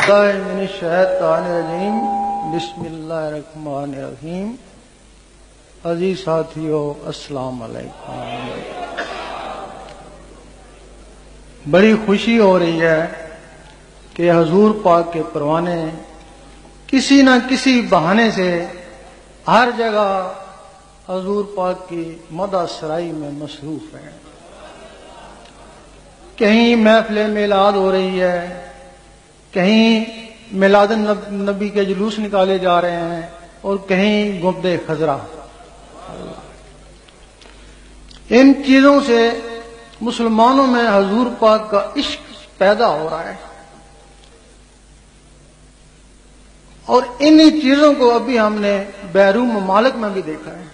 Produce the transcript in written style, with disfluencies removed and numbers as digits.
باللہ من الشیطان الرجیم بسم اللہ الرحمن الرحیم. عزیز ساتھیو السلام علیکم. بڑی خوشی ہو رہی ہے کہ حضور پاک کے پروانے کسی نہ کسی بہانے سے ہر جگہ حضور پاک کی مدح سرائی میں مصروف ہیں. کہیں محفل میلاد ہو رہی ہے، کہیں میلاد نبی کے جلوس نکالے جا رہے ہیں، اور کہیں گنبد خضرا. ان چیزوں سے مسلمانوں میں حضور پاک کا عشق پیدا ہو رہا ہے، اور انہی چیزوں کو ابھی ہم نے بیرون ممالک میں بھی دیکھا ہے.